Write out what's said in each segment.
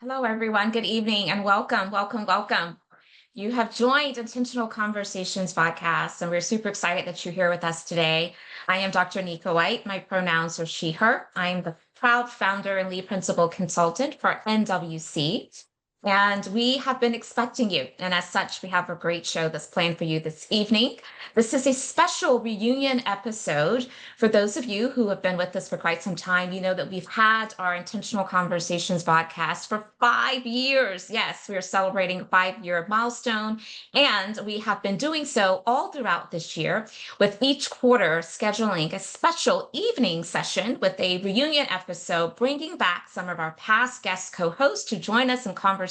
Hello, everyone. Good evening and welcome, welcome, welcome. You have joined Intentional Conversations podcast, and we're super excited that you're here with us today. I am Dr. Nika White. My pronouns are she, her. I'm the proud founder and lead principal consultant for NWC. And we have been expecting you. And as such, we have a great show that's planned for you this evening. This is a special reunion episode. For those of you who have been with us for quite some time, you know that we've had our Intentional Conversations podcast for 5 years. Yes, we are celebrating a 5-year milestone. And we have been doing so all throughout this year, with each quarter scheduling a special evening session with a reunion episode, bringing back some of our past guest co-hosts to join us in conversation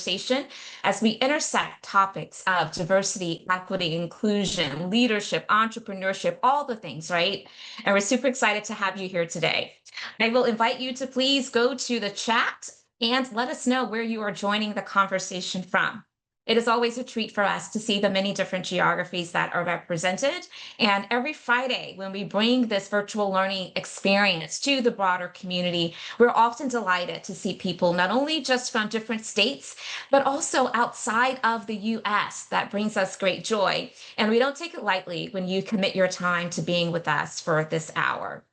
as we intersect topics of diversity, equity, inclusion, leadership, entrepreneurship, all the things, right? And we're super excited to have you here today. I will invite you to please go to the chat and let us know where you are joining the conversation from. It is always a treat for us to see the many different geographies that are represented. And every Friday, when we bring this virtual learning experience to the broader community, we're often delighted to see people not only just from different states, but also outside of the US. That brings us great joy. And we don't take it lightly when you commit your time to being with us for this hour.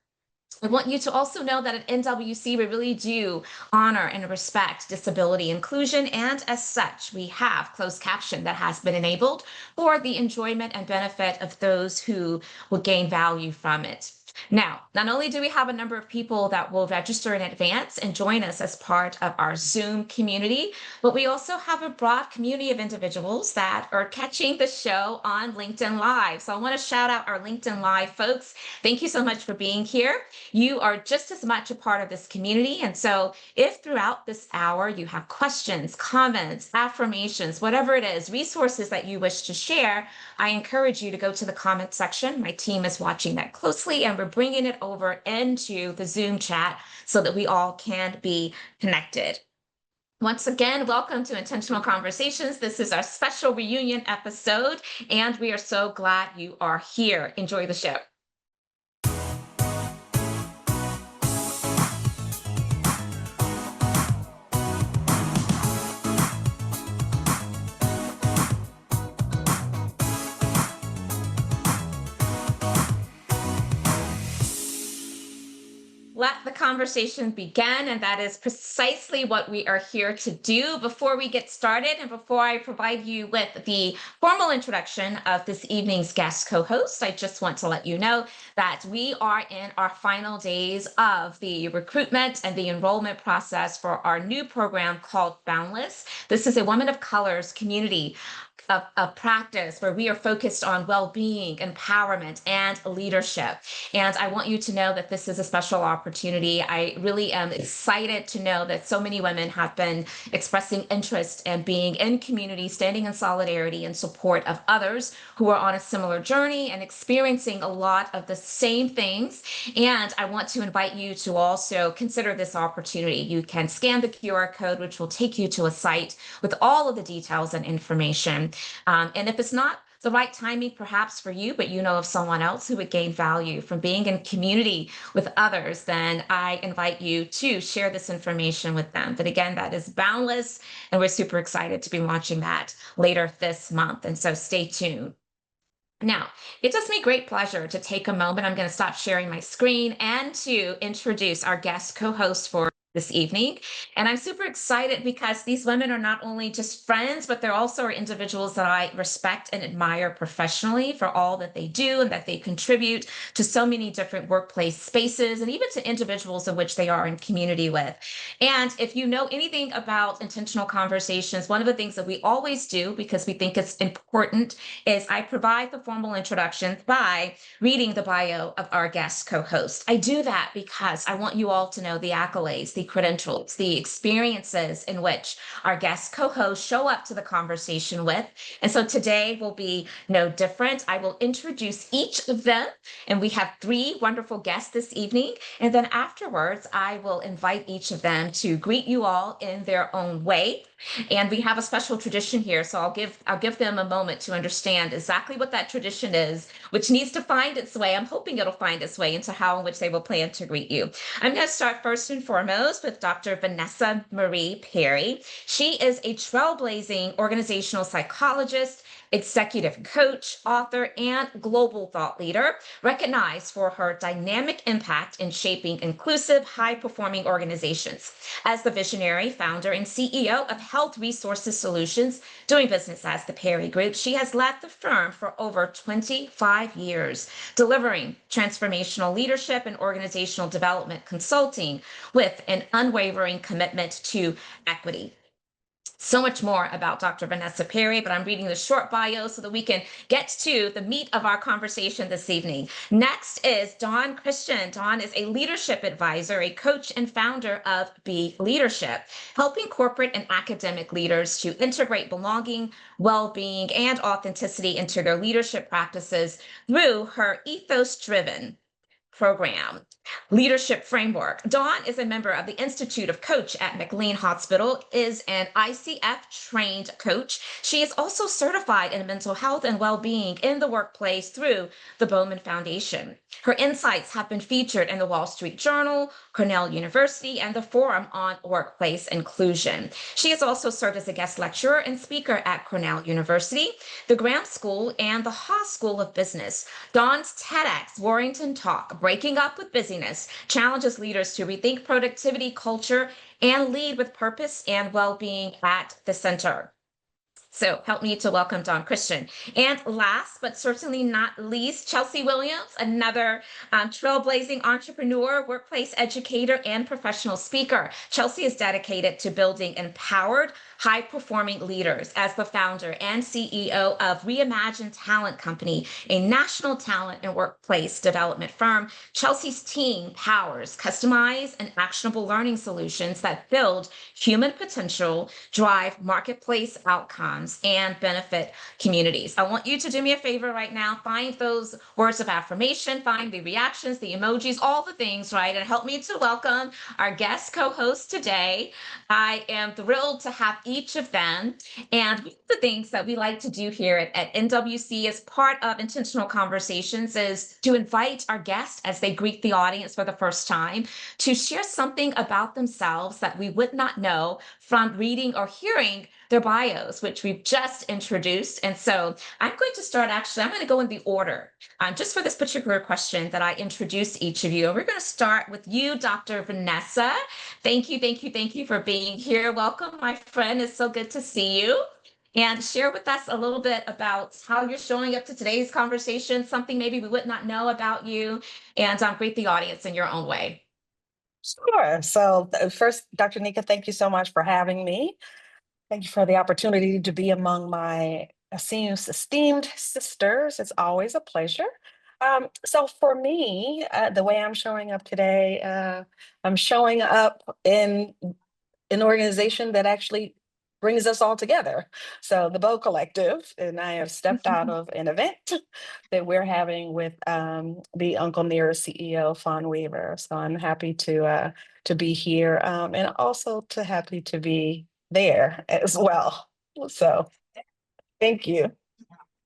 I want you to also know that at NWC, we really do honor and respect disability inclusion. And as such, we have closed caption that has been enabled for the enjoyment and benefit of those who will gain value from it. Now, not only do we have a number of people that will register in advance and join us as part of our Zoom community, but we also have a broad community of individuals that are catching the show on LinkedIn Live. So I want to shout out our LinkedIn Live folks. Thank you so much for being here. You are just as much a part of this community. And so if throughout this hour you have questions, comments, affirmations, whatever it is, resources that you wish to share, I encourage you to go to the comment section. My team is watching that closely, and we're bringing it over into the Zoom chat so that we all can be connected. Once again, welcome to Intentional Conversations. This is our special reunion episode, and we are so glad you are here. Enjoy the show. Let the conversation begin, and that is precisely what we are here to do. Before we get started, and before I provide you with the formal introduction of this evening's guest co-host, I just want to let you know that we are in our final days of the recruitment and the enrollment process for our new program called Boundless. This is a women of color's community of practice where we are focused on well-being, empowerment, and leadership. And I want you to know that this is a special opportunity. I really am excited to know that so many women have been expressing interest in being in community, standing in solidarity and support of others who are on a similar journey and experiencing a lot of the same things. And I want to invite you to also consider this opportunity. You can scan the QR code, which will take you to a site with all of the details and information. And if it's not the right timing perhaps for you, but you know of someone else who would gain value from being in community with others, then I invite you to share this information with them. But again, that is Boundless, and we're super excited to be launching that later this month. And so stay tuned. Now, it does me great pleasure to take a moment. I'm going to stop sharing my screen and to introduce our guest co-host for this evening. And I'm super excited because these women are not only just friends, but they're also individuals that I respect and admire professionally for all that they do and that they contribute to so many different workplace spaces and even to individuals in which they are in community with. And if you know anything about intentional conversations, one of the things that we always do, because we think it's important, is I provide the formal introduction by reading the bio of our guest co-host. I do that because I want you all to know the accolades, the credentials, the experiences in which our guest co-hosts show up to the conversation with. And so today will be no different. I will introduce each of them, and we have 3 wonderful guests this evening. And then afterwards, I will invite each of them to greet you all in their own way. And we have a special tradition here, so I'll give them a moment to understand exactly what that tradition is, which needs to find its way. I'm hoping it'll find its way into how in which they will plan to greet you. I'm going to start first and foremost shows with Dr. Vanessa Marie Perry. She is a trailblazing organizational psychologist, executive coach, author, and global thought leader, recognized for her dynamic impact in shaping inclusive, high performing organizations. As the visionary founder and CEO of Health Resources Solutions, doing business as the Perry Group, she has led the firm for over 25 years, delivering transformational leadership and organizational development consulting with an unwavering commitment to equity. So much more about Dr. Vanessa Perry, but I'm reading the short bio so that we can get to the meat of our conversation this evening. Next is Dawn Christian. Dawn is a leadership advisor, a coach, and founder of Be Leadership, helping corporate and academic leaders to integrate belonging, well-being, and authenticity into their leadership practices through her ethos-driven program. Leadership framework. Dawn is a member of the Institute of Coach at McLean Hospital, is an ICF trained coach. She is also certified in mental health and well-being in the workplace through the Bowman Foundation. Her insights have been featured in the Wall Street Journal, Cornell University, and the Forum on Workplace Inclusion. She has also served as a guest lecturer and speaker at Cornell University, the Graham School, and the Haas School of Business. Dawn's TEDx Warrington Talk, Breaking Up with Busyness, challenges leaders to rethink productivity culture and lead with purpose and well-being at the center. So help me to welcome Dawn Christian. And last but certainly not least, Chelsea Williams, another trailblazing entrepreneur, workplace educator, and professional speaker. Chelsea is dedicated to building empowered, high-performing leaders as the founder and CEO of Reimagine Talent Company, a national talent and workplace development firm. Chelsea's team powers customized and actionable learning solutions that build human potential, drive marketplace outcomes, and benefit communities. I want you to do me a favor right now. Find those words of affirmation, find the reactions, the emojis, all the things, right? And help me to welcome our guest co-host today. I am thrilled to have each of them. And one of the things that we like to do here at NWC as part of Intentional Conversations is to invite our guests as they greet the audience for the first time to share something about themselves that we would not know from reading or hearing their bios, which we've just introduced. And so I'm going to start, actually, I'm going to go in the order just for this particular question that I introduced each of you. And we're going to start with you, Dr. Vanessa. Thank you, thank you, thank you for being here. Welcome, my friend. It's so good to see you. And share with us a little bit about how you're showing up to today's conversation, something maybe we would not know about you, and greet the audience in your own way. Sure. So first, Dr. Nika, thank you so much for having me. Thank you for the opportunity to be among my esteemed sisters. It's always a pleasure. So for me, the way I'm showing up today, I'm showing up in an organization that actually brings us all together. So the Bow Collective, and I have stepped out of an event that we're having with the Uncle Nearest CEO, Fawn Weaver. So I'm happy to be here, and also happy to be there as well. So thank you.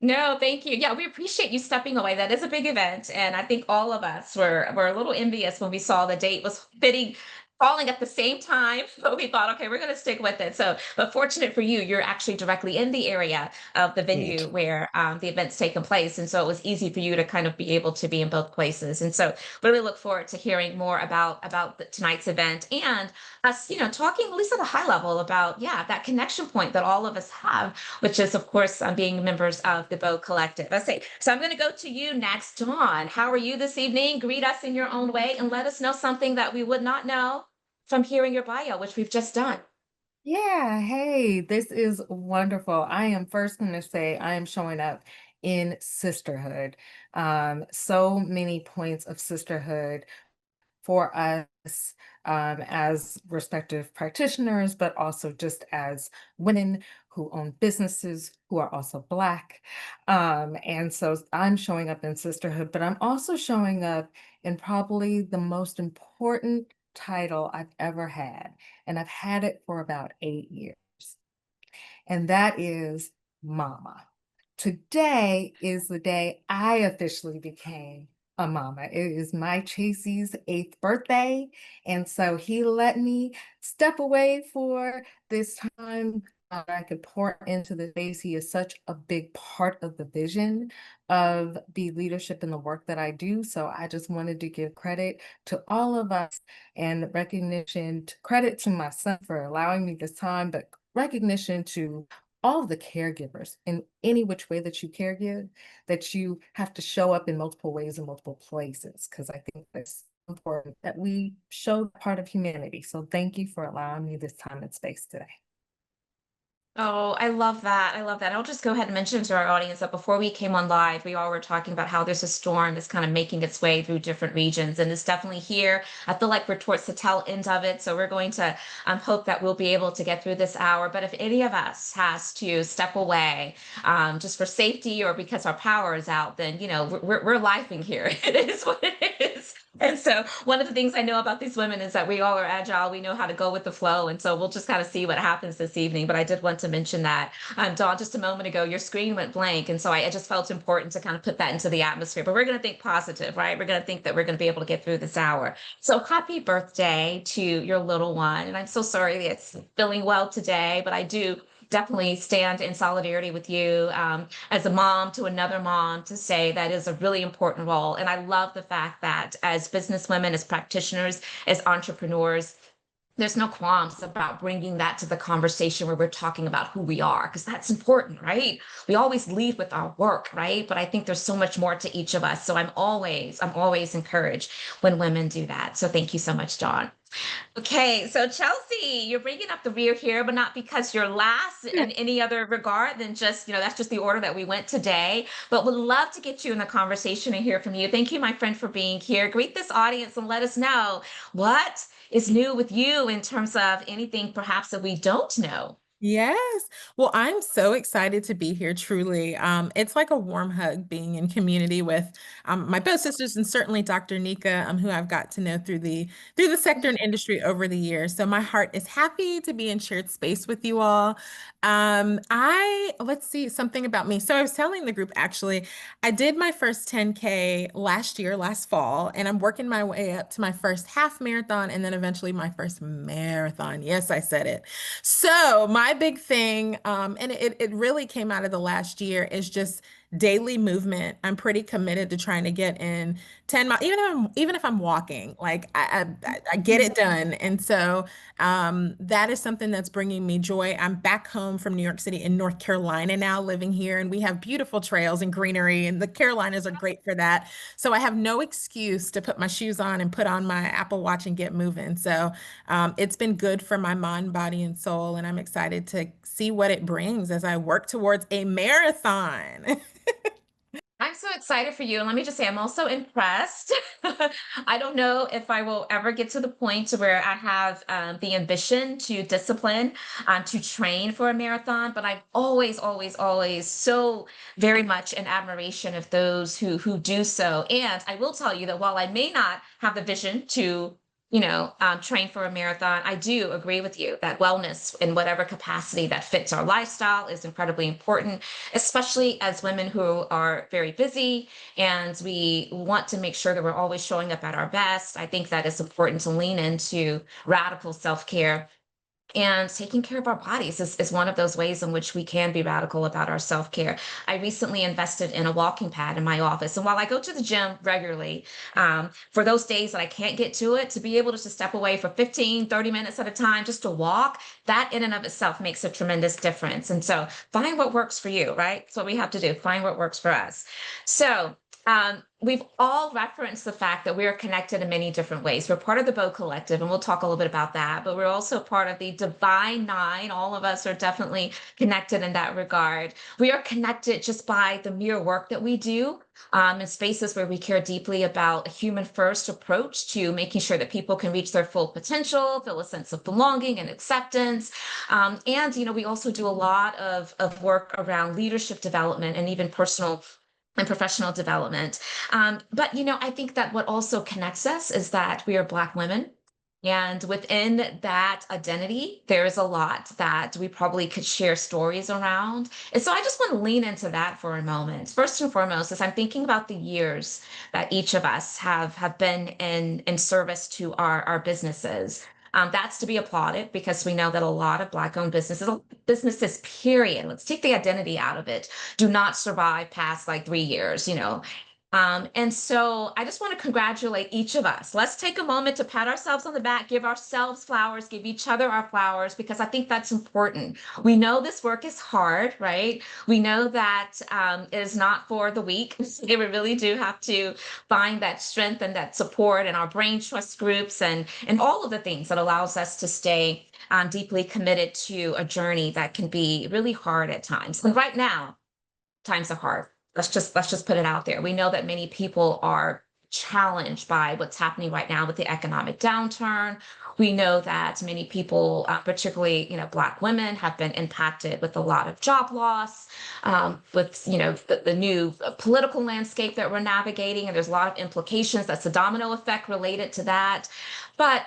No, thank you. Yeah, we appreciate you stepping away. That is a big event. And I think all of us were a little envious when we saw the date was fitting, falling at the same time. But we thought, okay, we're going to stick with it. So, but fortunate for you, you're actually directly in the area of the venue Indeed. where the event's taken place. And so it was easy for you to kind of be able to be in both places. And so really look forward to hearing more about tonight's event and us, talking at least at a high level about, yeah, that connection point that all of us have, which is, of course, being members of the Bow Collective. I say, so I'm going to go to you next, Dawn. How are you this evening? Greet us in your own way and let us know something that we would not know from hearing your bio, which we've just done. Yeah, hey, this is wonderful. I am first going to say I am showing up in sisterhood. So many points of sisterhood for us as respective practitioners, but also just as women who own businesses who are also Black. And so I'm showing up in sisterhood, but I'm also showing up in probably the most important title I've ever had. And I've had it for about 8 years. And that is Mama. Today is the day I officially became a mama. It is my Chasey's 8th birthday. And so he let me step away for this time. I could pour into the space. He is such a big part of the vision of the leadership and the work that I do. So I just wanted to give credit to all of us and recognition, to credit to my son for allowing me this time, but recognition to all of the caregivers in any which way that you caregive, that you have to show up in multiple ways in multiple places. Because I think that's important that we show part of humanity. So thank you for allowing me this time and space today. Oh, I love that. I love that. I'll just go ahead and mention to our audience that before we came on live, we all were talking about how there's a storm that's kind of making its way through different regions, and it's definitely here. I feel like we're towards the tail end of it, so we're going to hope that we'll be able to get through this hour. But if any of us has to step away just for safety or because our power is out, then we're lifing here. It is what it is. And so one of the things I know about these women is that we all are agile. We know how to go with the flow. And so we'll just kind of see what happens this evening. But I did want to mention that, Dawn, just a moment ago, your screen went blank. And so I just felt important to kind of put that into the atmosphere. But we're going to think positive, right? We're going to think that we're going to be able to get through this hour. So happy birthday to your little one. And I'm so sorry that it's feeling well today, but I do definitely stand in solidarity with you as a mom to another mom to say that is a really important role. And I love the fact that as businesswomen, as practitioners, as entrepreneurs, there's no qualms about bringing that to the conversation where we're talking about who we are, because that's important, right? We always lead with our work, right? But I think there's so much more to each of us. So I'm always encouraged when women do that. So thank you so much, Dawn. Okay, so Chelsea, you're bringing up the rear here, but not because you're last in any other regard than just, that's just the order that we went today. But would love to get you in the conversation and hear from you. Thank you, my friend, for being here. Greet this audience and let us know what is new with you in terms of anything perhaps that we don't know. Yes. Well, I'm so excited to be here, truly. It's like a warm hug being in community with my both sisters and certainly Dr. Nika, who I've got to know through the sector and industry over the years. So my heart is happy to be in shared space with you all. Let's see, something about me. So I was telling the group actually, I did my first 10K last fall, and I'm working my way up to my first half marathon and then eventually my first marathon. Yes, I said it. So my big thing, and it really came out of the last year, is just daily movement. I'm pretty committed to trying to get in 10 miles, even if I'm walking, like I get it done. And so that is something that's bringing me joy. I'm back home from New York City in North Carolina now, living here, and we have beautiful trails and greenery, and the Carolinas are great for that. So I have no excuse to put my shoes on and put on my Apple Watch and get moving. So it's been good for my mind, body, and soul, and I'm excited to see what it brings as I work towards a marathon. I'm so excited for you. And let me just say, I'm also impressed. I don't know if I will ever get to the point where I have the ambition to discipline, to train for a marathon, but I'm always so very much in admiration of those who do so. And I will tell you that while I may not have the vision to train for a marathon, I do agree with you that wellness in whatever capacity that fits our lifestyle is incredibly important, especially as women who are very busy and we want to make sure that we're always showing up at our best. I think that it's important to lean into radical self-care, and taking care of our bodies is one of those ways in which we can be radical about our self-care. I recently invested in a walking pad in my office. And while I go to the gym regularly, for those days that I can't get to it, to be able to just step away for 15, 30 minutes at a time just to walk, that in and of itself makes a tremendous difference. And so find what works for you, right? That's what we have to do, find what works for us. So we've all referenced the fact that we are connected in many different ways. We're part of the Bow Collective, and we'll talk a little bit about that, but we're also part of the Divine Nine. All of us are definitely connected in that regard. We are connected just by the mere work that we do in spaces where we care deeply about a human first approach to making sure that people can reach their full potential, feel a sense of belonging and acceptance. We also do a lot of work around leadership development and even personal and professional development. But I think that what also connects us is that we are Black women. And within that identity, there is a lot that we probably could share stories around. And so I just want to lean into that for a moment. First and foremost, as I'm thinking about the years that each of us have been in service to our businesses. That's to be applauded because we know that a lot of Black-owned businesses, period, let's take the identity out of it, do not survive past like 3 years, and so I just want to congratulate each of us. Let's take a moment to pat ourselves on the back, give ourselves flowers, give each other our flowers, because I think that's important. We know this work is hard, right? We know that it is not for the weak. We really do have to find that strength and that support in our brain trust groups and all of the things that allows us to stay deeply committed to a journey that can be really hard at times. And right now, times are hard. Let's just put it out there. We know that many people are challenged by what's happening right now with the economic downturn. We know that many people, particularly Black women, have been impacted with a lot of job loss, with the new political landscape that we're navigating, and there's a lot of implications. That's a domino effect related to that. But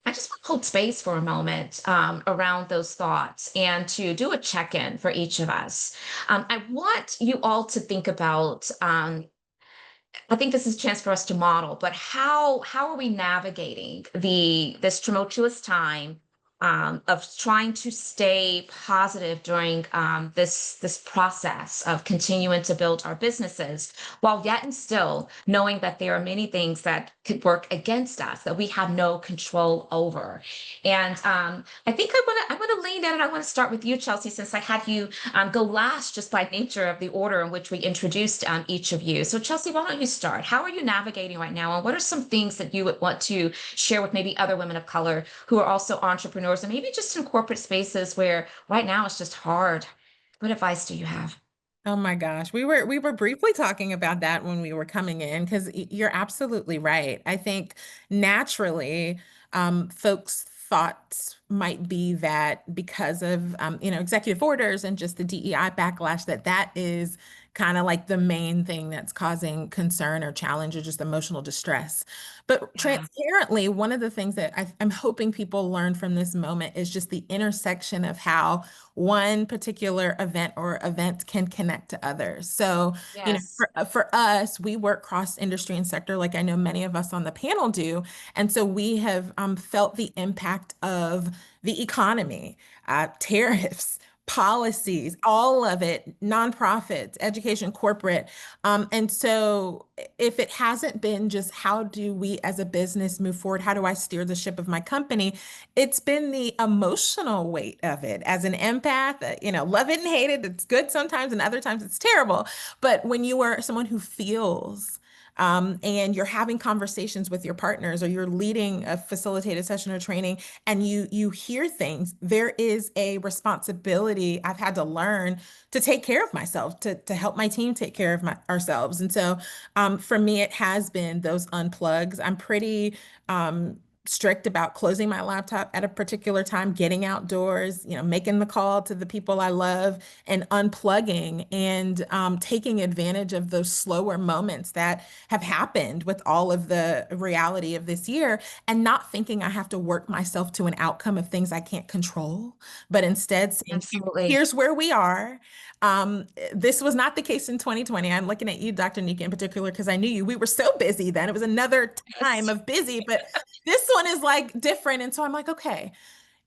I just want to hold space for a moment around those thoughts and to do a check-in for each of us. I want you all to think about I think this is a chance for us to model, but how are we navigating this tumultuous time of trying to stay positive during this process of continuing to build our businesses, while yet and still knowing that there are many things that could work against us that we have no control over. And I think I want to lean in, and I want to start with you, Chelsea, since I had you go last just by nature of the order in which we introduced each of you. So Chelsea, why don't you start? How are you navigating right now? And what are some things that you would want to share with maybe other women of color who are also entrepreneurs and maybe just in corporate spaces where right now it's just hard? What advice do you have? Oh my gosh. We were briefly talking about that when we were coming in because you're absolutely right. I think naturally, folks' thoughts might be that because of executive orders and just the DEI backlash, that is kind of like the main thing that's causing concern or challenge or just emotional distress. But Yeah. transparently, one of the things that I'm hoping people learn from this moment is just the intersection of how one particular event or events can connect to others. So, Yes. for us, we work cross industry and sector, like I know many of us on the panel do. And so we have felt the impact of the economy, tariffs, policies, all of it, nonprofits, education, corporate. And so if it hasn't been just how do we as a business move forward, how do I steer the ship of my company? It's been the emotional weight of it. As an empath, love it and hate it. It's good sometimes and other times it's terrible. But when you are someone who feels, and you're having conversations with your partners or you're leading a facilitated session or training and you hear things, there is a responsibility I've had to learn to take care of myself, to help my team take care of ourselves. And so for me, it has been those unplugs. I'm pretty strict about closing my laptop at a particular time, getting outdoors, making the call to the people I love and unplugging and taking advantage of those slower moments that have happened with all of the reality of this year and not thinking I have to work myself to an outcome of things I can't control, but instead saying, Absolutely. here's where we are. This was not the case in 2020. I'm looking at you, Dr. Nika, in particular, because I knew you. We were so busy then. It was another time Yes. of busy, but this one is like different. And so I'm like, okay,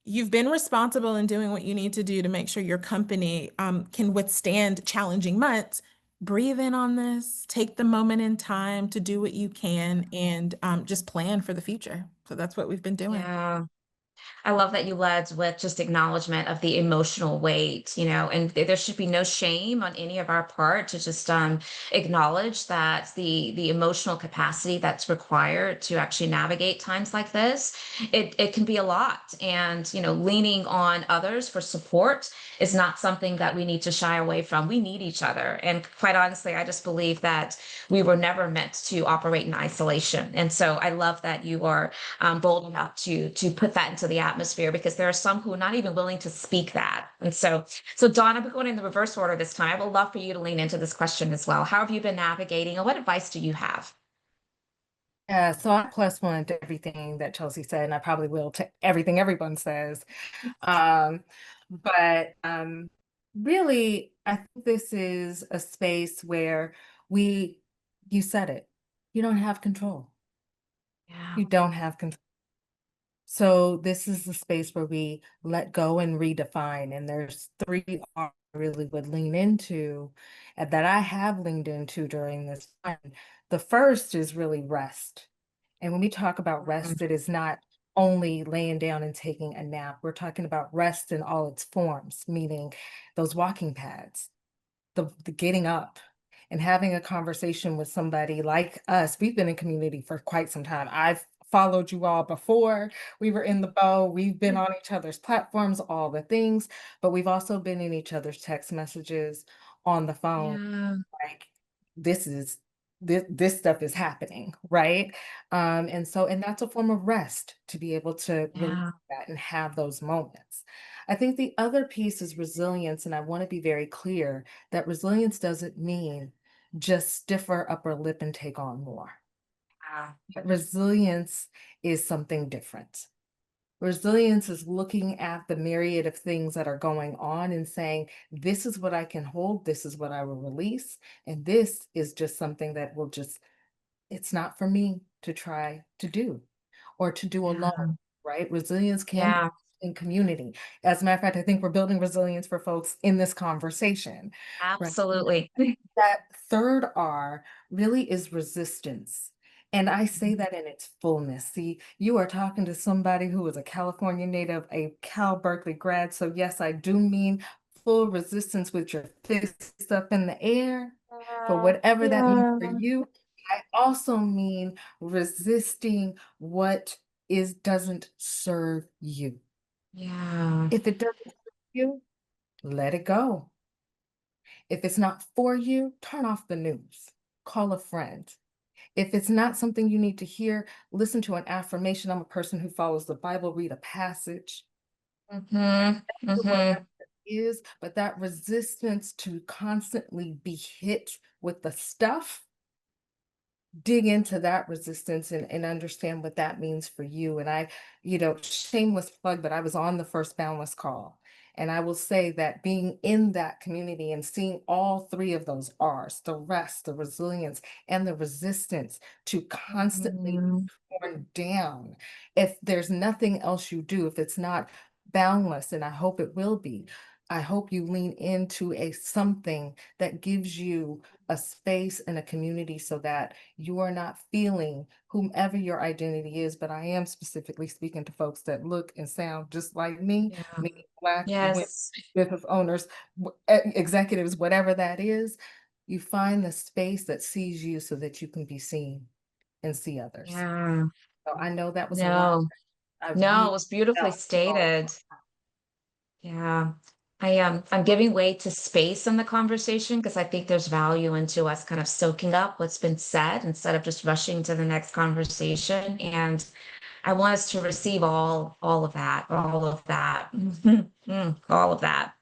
you've been responsible in doing what you need to do to make sure your company can withstand challenging months. Breathe in on this, take the moment in time to do what you can, and just plan for the future. So that's what we've been doing. Yeah. I love that you led with just acknowledgement of the emotional weight, and there should be no shame on any of our part to just acknowledge that the emotional capacity that's required to actually navigate times like this, it can be a lot. And, leaning on others for support is not something that we need to shy away from. We need each other. And quite honestly, I just believe that we were never meant to operate in isolation. And so I love that you are bold enough to put that into the atmosphere, because there are some who are not even willing to speak that. And so Dawn, I'm going in the reverse order this time. I would love for you to lean into this question as well. How have you been navigating, and what advice do you have? Yeah, so I plus one to everything that Chelsea said, and I probably will to everything everyone says. Um, but really, I think this is a space where we, you said it, you don't have control. Yeah. You don't have control. So this is the space where we let go and redefine. And there's three R's I really would lean into and that I have leaned into during this time. The first is really rest. And when we talk about Mm, rest, it is not only laying down and taking a nap. We're talking about rest in all its forms, meaning those walking pads, the getting up and having a conversation with somebody like us. We've been in community for quite some time. I've followed you all before we were in the bow. We've been on each other's platforms, all the things, but we've also been in each other's text messages, on the phone. yeah. Like this is this stuff is happening, right? And that's a form of rest to be able to release Yeah. that and have those moments. I think the other piece is resilience, and I want to be very clear that resilience doesn't mean just stiff our upper lip and take on more. Yeah. But resilience is something different. Resilience is looking at the myriad of things that are going on and saying, this is what I can hold, this is what I will release, and this is just something that will just, it's not for me to try to do or to do alone, right? Resilience can be Yeah. in community. As a matter of fact, I think we're building resilience for folks in this conversation, right? Absolutely. That third R really is resistance. And I say that in its fullness. See, you are talking to somebody who is a California native, a Cal Berkeley grad. So, yes, I do mean full resistance with your fists up in the air for Yeah. whatever that means for Yeah. you. I also mean resisting what is doesn't serve you. Yeah. If it doesn't serve you, let it go. If it's not for you, turn off the news, call a friend. If it's not something you need to hear, listen to an affirmation. I'm a person who follows the Bible, read a passage, Mm-hmm. whatever Mm-hmm. it is, but that resistance to constantly be hit with the stuff, dig into that resistance and understand what that means for you. And shameless plug, but I was on the first Boundless call. And I will say that being in that community and seeing all three of those R's, the rest, the resilience, and the resistance to constantly Mm-hmm. be torn down. If there's nothing else you do, if it's not boundless, and I hope it will be, I hope you lean into a something that gives you a space and a community so that you are not feeling whomever your identity is, but I am specifically speaking to folks that look and sound just like Yeah. me, Black women, Yes. business owners, executives, whatever that is. You find the space that sees you so that you can be seen and see others. Yeah. So I know that was a lot. No. I No, it really was beautifully felt all. stated. Yeah. I'm giving way to space in the conversation because I think there's value into us kind of soaking up what's been said instead of just rushing to the next conversation. And I want us to receive all of that, all of that, all of that.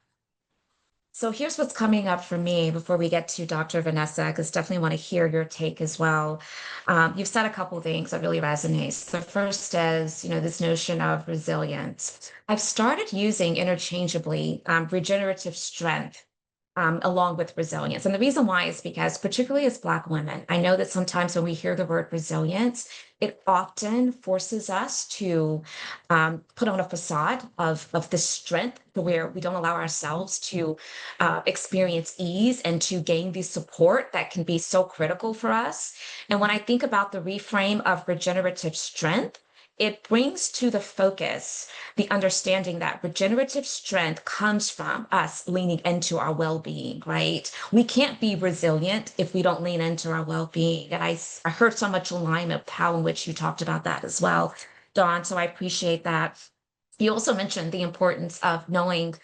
So here's what's coming up for me before we get to Dr. Vanessa, because definitely want to hear your take as well. You've said a couple of things that really resonates. The first is, this notion of resilience. I've started using interchangeably regenerative strength along with resilience. And the reason why is because, particularly as Black women, I know that sometimes when we hear the word resilience, it often forces us to put on a facade of this strength to where we don't allow ourselves to experience ease and to gain the support that can be so critical for us. And when I think about the reframe of regenerative strength, it brings to the focus the understanding that regenerative strength comes from us leaning into our well-being, right? We can't be resilient if we don't lean into our well-being. And I heard so much alignment with how in which you talked about that as well, Dawn. So I appreciate that. You also mentioned the importance of knowing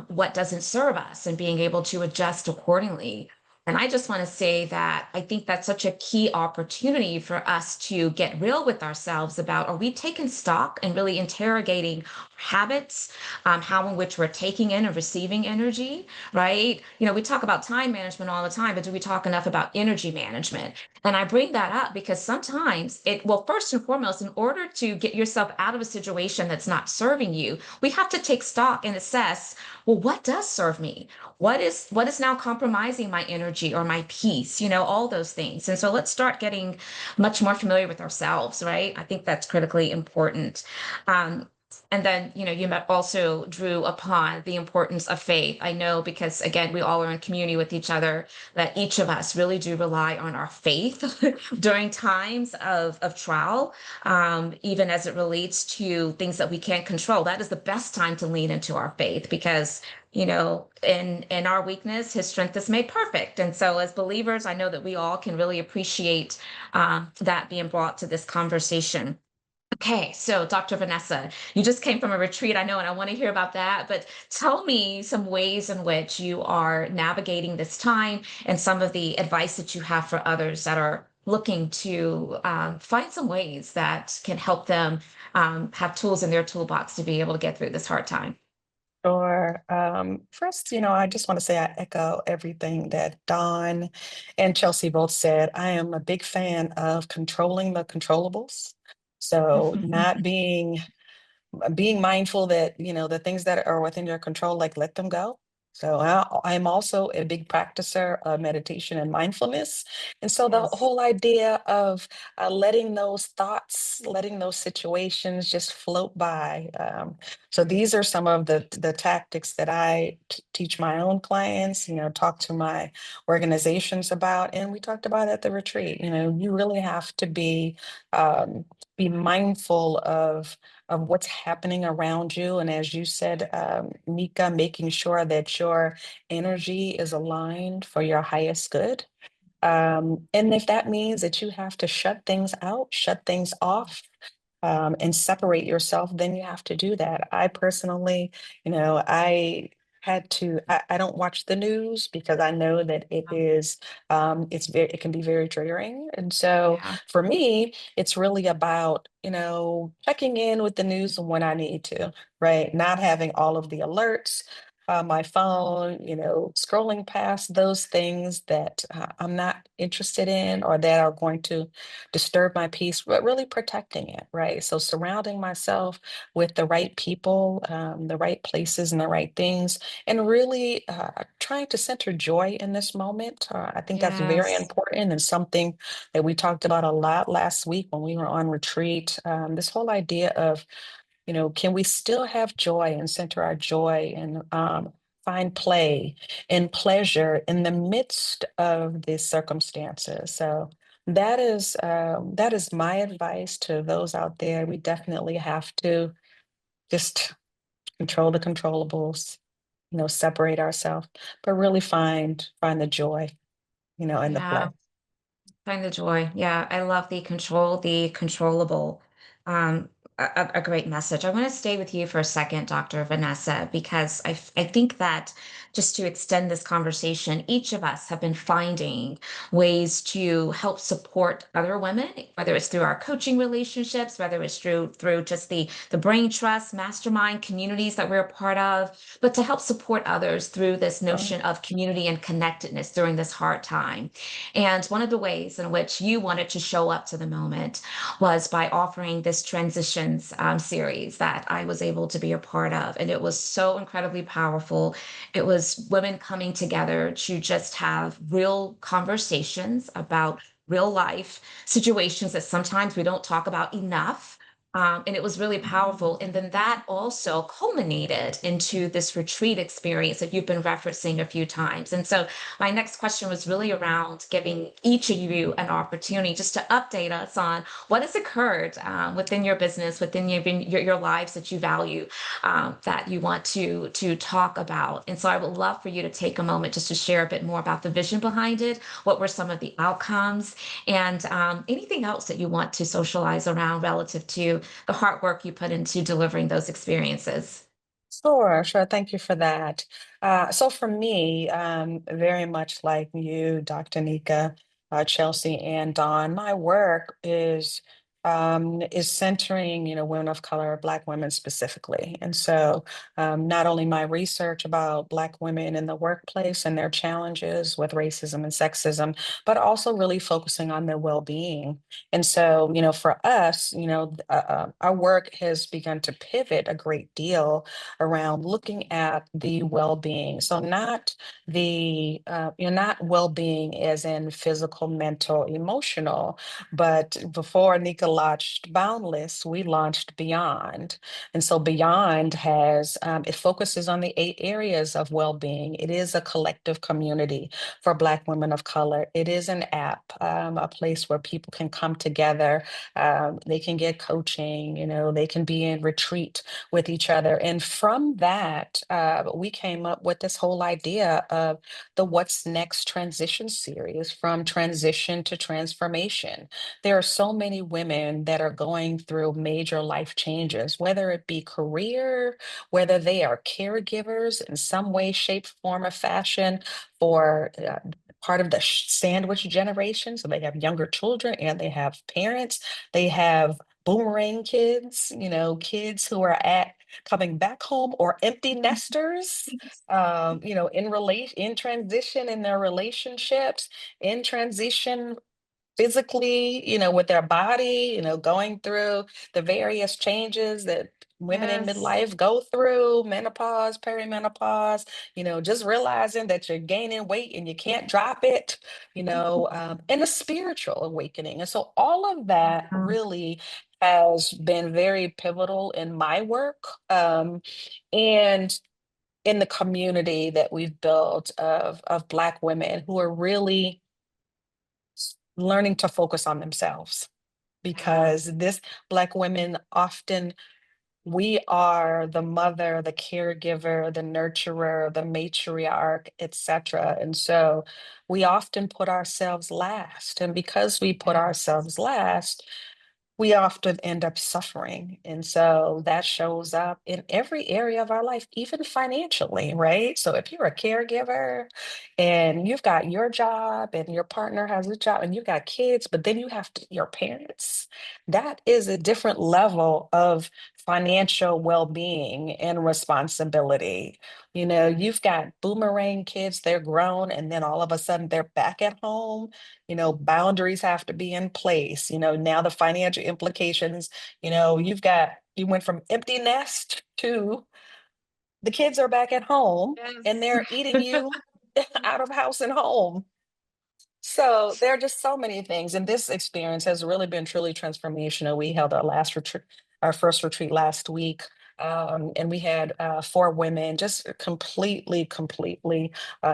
what doesn't serve us and being able to adjust accordingly. And I just want to say that I think that's such a key opportunity for us to get real with ourselves about, are we taking stock and really interrogating habits, how in which we're taking in and receiving energy, right? We talk about time management all the time, but do we talk enough about energy management? And I bring that up because sometimes well, first and foremost, in order to get yourself out of a situation that's not serving you, we have to take stock and assess, well, what does serve me? What is now compromising my energy or my peace, all those things. And so let's start getting much more familiar with ourselves, right? I think that's critically important. Um, and then, you also drew upon the importance of faith. I know because, again, we all are in community with each other, that each of us really do rely on our faith during times of trial, even as it relates to things that we can't control. That is the best time to lean into our faith because in our weakness, his strength is made perfect. And so as believers, I know that we all can really appreciate that being brought to this conversation. Okay, so Dr. Venessa, you just came from a retreat, I know, and I want to hear about that, but tell me some ways in which you are navigating this time and some of the advice that you have for others that are looking to find some ways that can help them have tools in their toolbox to be able to get through this hard time. Sure. First, I just want to say I echo everything that Don and Chelsea both said. I am a big fan of controlling the controllables. So not being mindful that, the things that are within your control, like let them go. So I'm also a big practicer of meditation and mindfulness. And so the Yes. whole idea of letting those thoughts, letting those situations just float by. So these are some of the tactics that I teach my own clients, talk to my organizations about. And we talked about at the retreat, you really have to be mindful of what's happening around you. And as you said, Nika, making sure that your energy is aligned for your highest good. And if that means that you have to shut things out, shut things off, and separate yourself, then you have to do that. I personally, I I don't watch the news because I know that it can be very triggering. And so Yeah. for me, it's really about, checking in with the news when I need to, right? Not having all of the alerts on my phone, scrolling past those things that I'm not interested in or that are going to disturb my peace, but really protecting it, right? So surrounding myself with the right people, the right places, and the right things, and really trying to center joy in this moment. I think that's very Yes. important and something that we talked about a lot last week when we were on retreat. This whole idea of, can we still have joy and center our joy and find play and pleasure in the midst of these circumstances? So that is my advice to those out there. We definitely have to just control the controllables, separate ourselves, but really find the joy, in the Yeah. play. Find the joy. Yeah, I love the control, the controllable. Um, a great message. I want to stay with you for a second, Dr. Vanessa, because I think that just to extend this conversation, each of us have been finding ways to help support other women, whether it's through our coaching relationships, whether it's through just the brain trust, mastermind communities that we're a part of, but to help support others through this So, notion of community and connectedness during this hard time. And one of the ways in which you wanted to show up to the moment was by offering this transitions series that I was able to be a part of. And it was so incredibly powerful. It was women coming together to just have real conversations about real life situations that sometimes we don't talk about enough. And it was really powerful. And then that also culminated into this retreat experience that you've been referencing a few times. And so my next question was really around giving each of you an opportunity just to update us on what has occurred within your business, within your lives that you value, that you want to talk about. And so I would love for you to take a moment just to share a bit more about the vision behind it. What were some of the outcomes, and anything else that you want to socialize around relative to the hard work you put into delivering those experiences? Sure, sure. Thank you for that. So for me, very much like you, Dr. Nika, Chelsea, and Dawn, my work is centering, women of color, Black women specifically. And so, not only my research about Black women in the workplace and their challenges with racism and sexism, but also really focusing on their well-being. And so, for us, our work has begun to pivot a great deal around looking at the well-being. So not well-being as in physical, mental, emotional, but before Nika launched Boundless, we launched Beyond. And so Beyond it focuses on the 8 areas of well-being. It is a collective community for Black women of color. It is an app, a place where people can come together. They can get coaching, they can be in retreat with each other. And from that, we came up with this whole idea of the What's Next transition series, from transition to transformation. There are so many women that are going through major life changes, whether it be career, whether they are caregivers in some way, shape, form, or fashion for part of the sandwich generation. So they have younger children and they have parents. They have boomerang kids, kids who are coming back home, or empty nesters, in transition in their relationships, in transition physically, with their body, going through the various changes that women in Yes. midlife go through, menopause, perimenopause, just realizing that you're gaining weight and you can't drop it, and a spiritual awakening. And so all of that Um, really has been very pivotal in my work. And in the community that we've built of Black women who are really learning to focus on themselves, yeah. because this Black women often, we are the mother, the caregiver, the nurturer, the matriarch, etc. And so we often put ourselves last. And because we put Yes. ourselves last, we often end up suffering. And so that shows up in every area of our life, even financially, right? So if you're a caregiver and you've got your job and your partner has a job and you've got kids, but then you have your parents, that is a different level of financial well-being and responsibility. You've got boomerang kids, they're grown, and then all of a sudden they're back at home. Boundaries have to be in place. Now the financial implications, you went from empty nest to the kids are back at home and Yes. they're eating you out of house and home. So there are just so many things, and this experience has really been truly transformational. We held our first retreat last week, and we had 4 women, just completely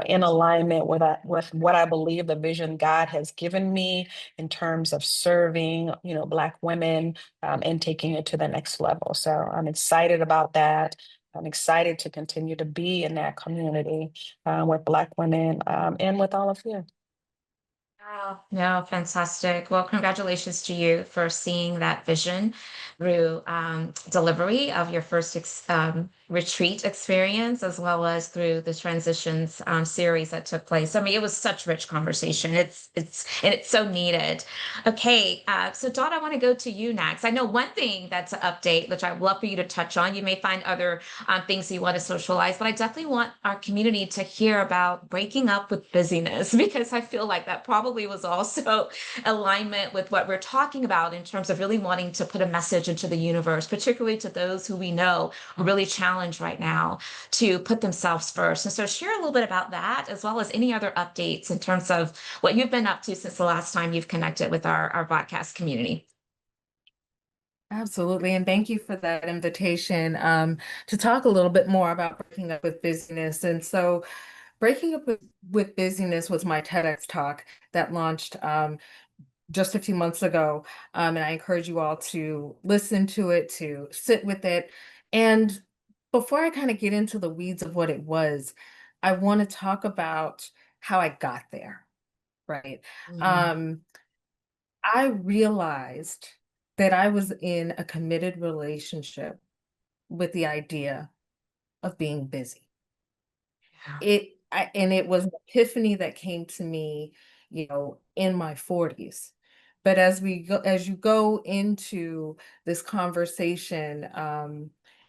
in alignment with what I believe the vision God has given me in terms of serving, Black women, and taking it to the next level. So I'm excited about that. I'm excited to continue to be in that community with Black women, and with all of you. Wow. No, fantastic. Well, congratulations to you for seeing that vision through delivery of your first retreat experience, as well as through the transitions series that took place. I mean, it was such rich conversation. It's so needed. Okay, so Dawn, I want to go to you next. I know one thing that's an update, which I'd love for you to touch on. You may find other things you want to socialize, but I definitely want our community to hear about breaking up with busyness because I feel like that probably was also alignment with what we're talking about in terms of really wanting to put a message into the universe, particularly to those who we know are really challenged right now to put themselves first. And so share a little bit about that, as well as any other updates in terms of what you've been up to since the last time you've connected with our podcast community. Absolutely. And thank you for that invitation to talk a little bit more about breaking up with busyness. And so, breaking up with busyness was my TEDx talk that launched just a few months ago. And I encourage you all to listen to it, to sit with it. And before I kind of get into the weeds of what it was, I want to talk about how I got there, right? Mm. Um, I realized that I was in a committed relationship with the idea of being busy. Yeah. And it was an epiphany that came to me, in my 40s. But as you go into this conversation,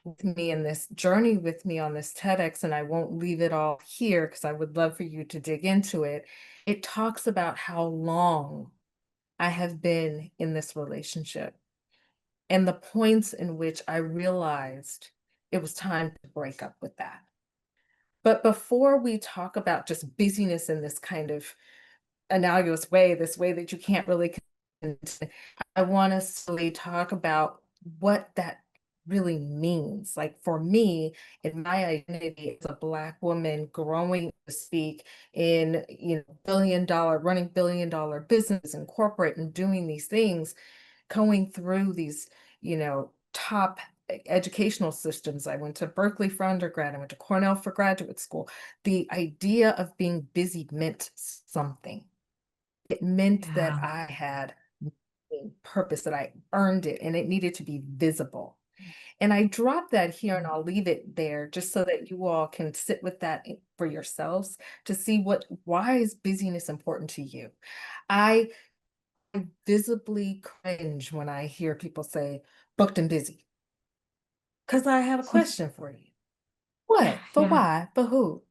with me and this journey with me on this TEDx, and I won't leave it all here because I would love for you to dig into it. It talks about how long I have been in this relationship and the points in which I realized it was time to break up with that. But before we talk about just busyness in this kind of analogous way, this way that you can't really, I want us to really talk about what that really means. Like for me, in my identity as a Black woman growing to speak in, running billion-dollar business and corporate and doing these things, going through these, top educational systems. I went to Berkeley for undergrad, I went to Cornell for graduate school. The idea of being busy meant something. It meant that Yeah. I had purpose, that I earned it, and it needed to be visible. And I dropped that here and I'll leave it there just so that you all can sit with that for yourselves to see why is busyness important to you. I visibly cringe when I hear people say booked and busy because I have a question for you. What? For Yeah. why? For who?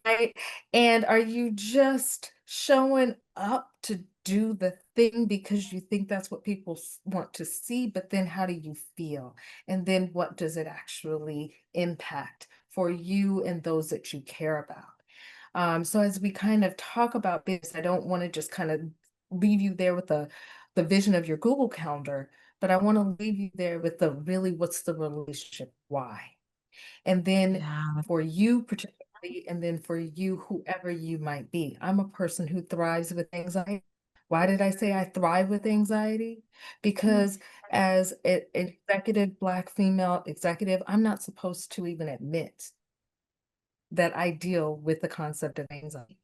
Right? And are you just showing up to do the thing because you think that's what people want to see? But then how do you feel? And then what does it actually impact for you and those that you care about? So as we kind of talk about this, I don't want to just kind of leave you there with the vision of your Google Calendar, but I want to leave you there with the really what's the relationship? Why? And then Yeah. for you particularly, and then for you, whoever you might be. I'm a person who thrives with anxiety. Why did I say I thrive with anxiety? Because as an executive, Black female executive, I'm not supposed to even admit that I deal with the concept of anxiety.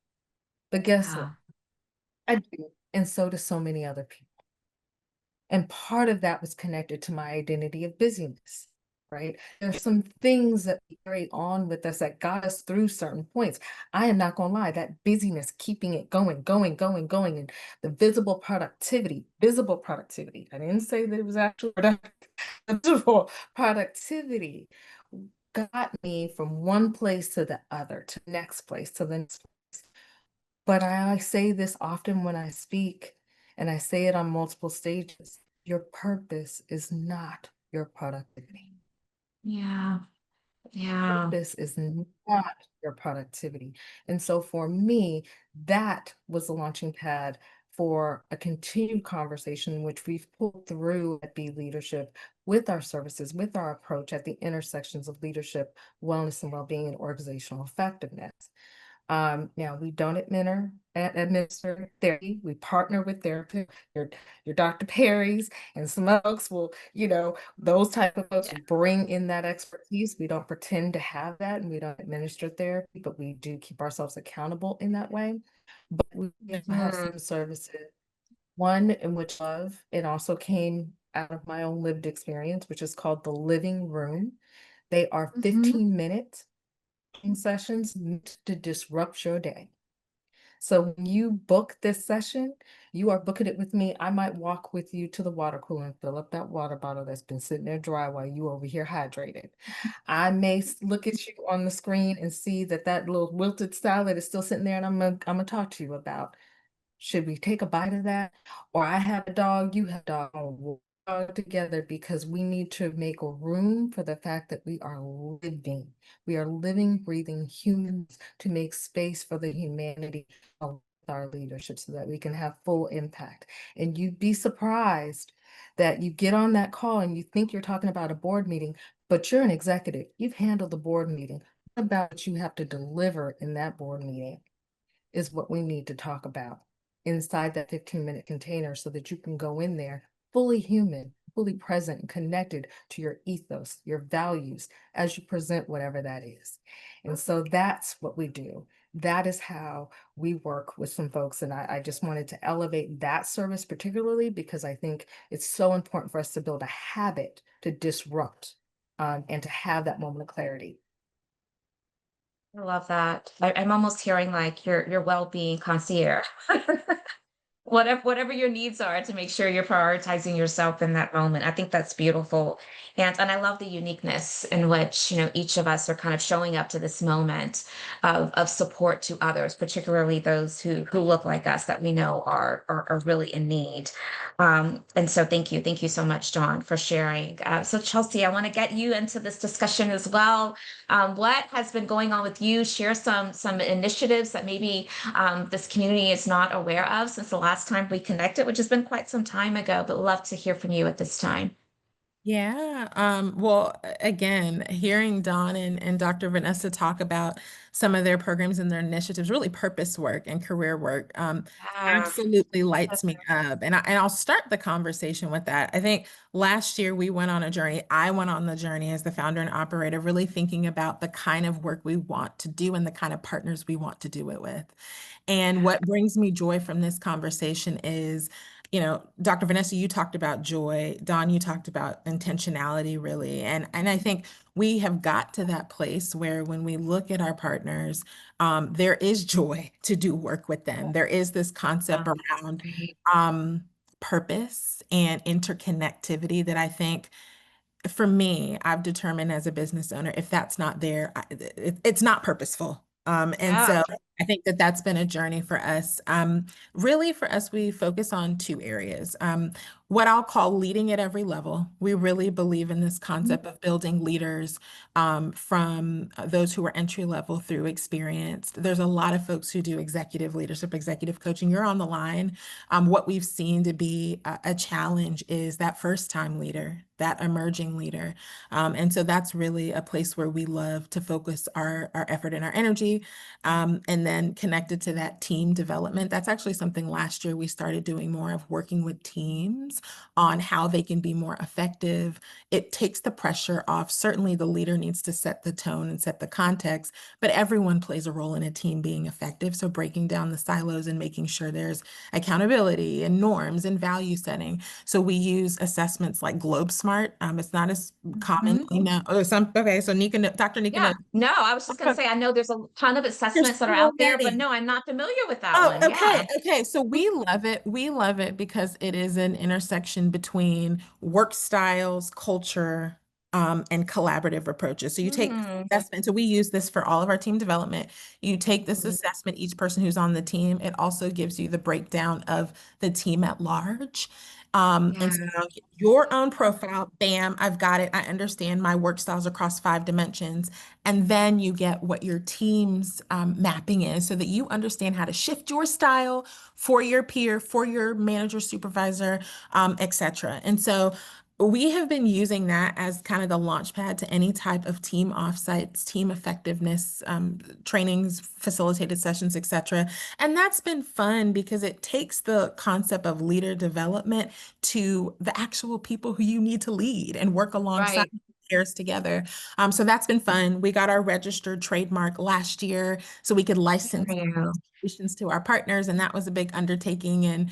But guess what? Yeah. I do. And so do so many other people. And part of that was connected to my identity of busyness, right? There's some things that we carry on with us that got us through certain points. I am not going to lie, that busyness, keeping it going, and the visible productivity. I didn't say that it was actual visible productivity got me from one place to the other, to the next place, to the next place. But I say this often when I speak, and I say it on multiple stages. Your purpose is not your productivity. Yeah. Yeah. Purpose is not your productivity. And so for me, that was the launching pad for a continued conversation, which we've pulled through at Be Leadership with our services, with our approach at the intersections of leadership, wellness, and well-being and organizational effectiveness. Now we don't administer therapy. We partner with therapists, your Dr. Perry's, and some folks will, those type of folks Yeah. will bring in that expertise. We don't pretend to have that, and we don't administer therapy, but we do keep ourselves accountable in that way. But we have Mhm. some services. One in which it also came out of my own lived experience, which is called the Living Room. They are Mhm. 15-minute sessions meant to disrupt your day. So when you book this session, you are booking it with me. I might walk with you to the water cooler and fill up that water bottle that's been sitting there dry while you over here hydrated. I may look at you on the screen and see that little wilted salad is still sitting there, and I'm gonna talk to you about, should we take a bite of that? Or I have a dog, you have a dog. We'll dog together because we need to make a room for the fact that we are living. We are living, breathing humans to make space for the humanity of our leadership so that we can have full impact. And you'd be surprised that you get on that call and you think you're talking about a board meeting, but you're an executive. You've handled the board meeting. What about what you have to deliver in that board meeting is what we need to talk about inside that 15-minute container so that you can go in there fully human, fully present, and connected to your ethos, your values as you present whatever that is. And so that's what we do. That is how we work with some folks. And I just wanted to elevate that service particularly because I think it's so important for us to build a habit to disrupt and to have that moment of clarity. I love that. I'm almost hearing like your well-being concierge. Whatever your needs are to make sure you're prioritizing yourself in that moment. I think that's beautiful. And I love the uniqueness in which, each of us are kind of showing up to this moment of support to others, particularly those who look like us that we know are really in need. And so thank you. Thank you so much, John, for sharing. So Chelsea, I want to get you into this discussion as well. What has been going on with you? Share some initiatives that maybe this community is not aware of since the last time we connected, which has been quite some time ago, but love to hear from you at this time. Yeah. Well, again, hearing Dawn and Dr. Vanessa talk about some of their programs and their initiatives, really purpose work and career work, Yeah. absolutely lights me up. And I'll start the conversation with that. I think last year we went on a journey. I went on the journey as the founder and operator, really thinking about the kind of work we want to do and the kind of partners we want to do it with. And what brings me joy from this conversation is, Dr. Vanessa, you talked about joy. Dawn, you talked about intentionality, really. And I think we have got to that place where when we look at our partners, there is joy to do work with them. There is this concept around purpose and interconnectivity that I think for me, I've determined as a business owner, if that's not there, it's not purposeful. And Yeah. so I think that that's been a journey for us. Really, for us, we focus on two areas. What I'll call leading at every level. We really believe in this concept of building leaders from those who are entry level through experienced. There's a lot of folks who do executive leadership, executive coaching. You're on the line. What we've seen to be a challenge is that first time leader, that emerging leader. And so that's really a place where we love to focus our effort and our energy. And then connected to that team development, that's actually something last year we started doing more of, working with teams on how they can be more effective. It takes the pressure off. Certainly the leader needs to set the tone and set the context, but everyone plays a role in a team being effective. So breaking down the silos and making sure there's accountability and norms and value setting. So we use assessments like Globe Smart. It's not as commonly known. Oh, okay. So Dr. Nika Yeah. knows. No, I was just going to say, I know there's a ton of There's assessments that are out so there, but many. no, I'm not familiar with that Oh, one. Yeah. okay. Okay. So we love it. We love it because it is an intersection between work styles, culture, and collaborative approaches. So you take this Mm, assessment. So we use this for all of our team development. You take this assessment, each person who's on the team. It also gives you the breakdown of the team at large. And so yeah. you get your own profile, bam, I've got it. I understand my work styles across 5 dimensions. And then you get what your team's mapping is so that you understand how to shift your style for your peer, for your manager, supervisor, etc. And so we have been using that as kind of the launch pad to any type of team offsites, team effectiveness trainings, facilitated sessions, etc. And that's been fun because it takes the concept of leader development to the actual people who you need to lead and work alongside Right. pairs together. So that's been fun. We got our registered trademark last year so we could license Yeah. solutions to our partners, and that was a big undertaking. And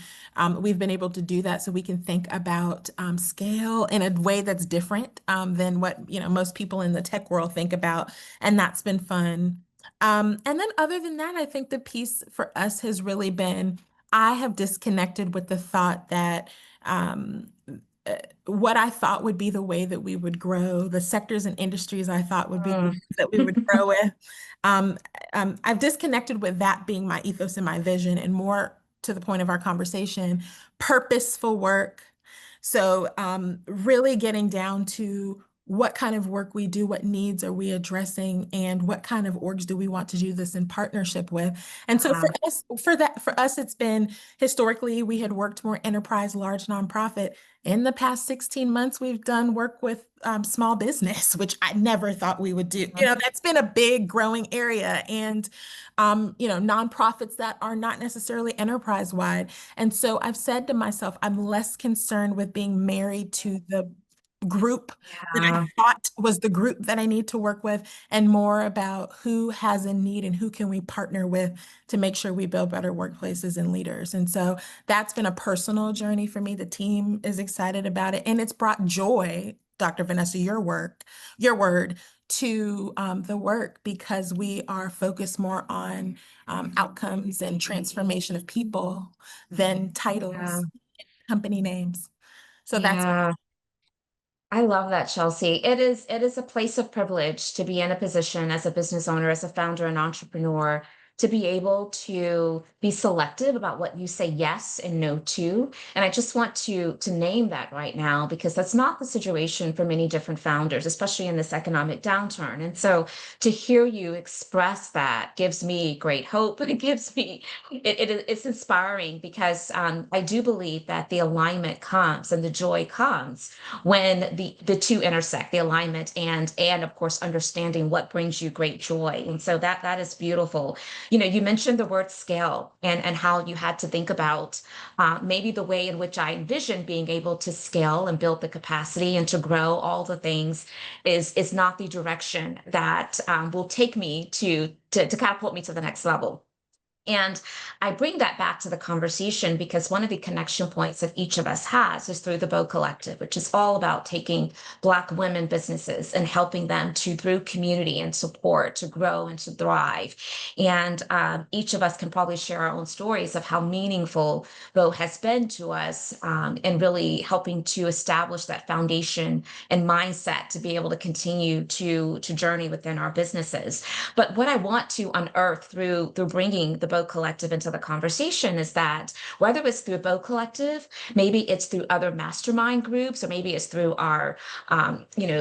we've been able to do that so we can think about scale in a way that's different than what most people in the tech world think about, and that's been fun. And then other than that, I think the piece for us has really been, I have disconnected with the thought that what I thought would be the way that we would grow, the sectors and industries I thought would be the Mm. ones that we would grow with. Um, I've disconnected with that being my ethos and my vision, and more to the point of our conversation, purposeful work. So really getting down to what kind of work we do, what needs are we addressing, and what kind of orgs do we want to do this in partnership with. And so Yeah. for us, it's been historically, we had worked more enterprise, large nonprofit. In the past 16 months, we've done work with small business, which I never thought we would do. That's been a big growing area, and nonprofits that are not necessarily enterprise wide. And so I've said to myself, I'm less concerned with being married to the group that I Yeah. thought was the group that I need to work with, and more about who has a need and who can we partner with to make sure we build better workplaces and leaders. And so that's been a personal journey for me. The team is excited about it, and it's brought joy Dr. Vanessa, your word to the work, because we are focused more on outcomes and transformation of people than Yeah. titles, company names. So that's Yeah. I love that, Chelsea. It is a place of privilege to be in a position as a business owner, as a founder and entrepreneur, to be able to be selective about what you say yes and no to. And I just want to name that right now, because that's not the situation for many different founders, especially in this economic downturn. And so to hear you express that gives me great hope. It gives me it's inspiring, because I do believe that the alignment comes and the joy comes when the two intersect, the alignment and of course understanding what brings you great joy. And so that is beautiful. You mentioned the word scale, and how you had to think about maybe the way in which I envision being able to scale and build the capacity and to grow all the things is not the direction that will take me to catapult me to the next level. And I bring that back to the conversation because one of the connection points that each of us has is through the Bow Collective, which is all about taking Black women businesses and helping them to, through community and support, to grow and to thrive. And each of us can probably share our own stories of how meaningful Bow has been to us, in really helping to establish that foundation and mindset to be able to continue to journey within our businesses. But what I want to unearth through bringing the Bow Collective into the conversation is that whether it's through Bow Collective, maybe it's through other mastermind groups, or maybe it's through our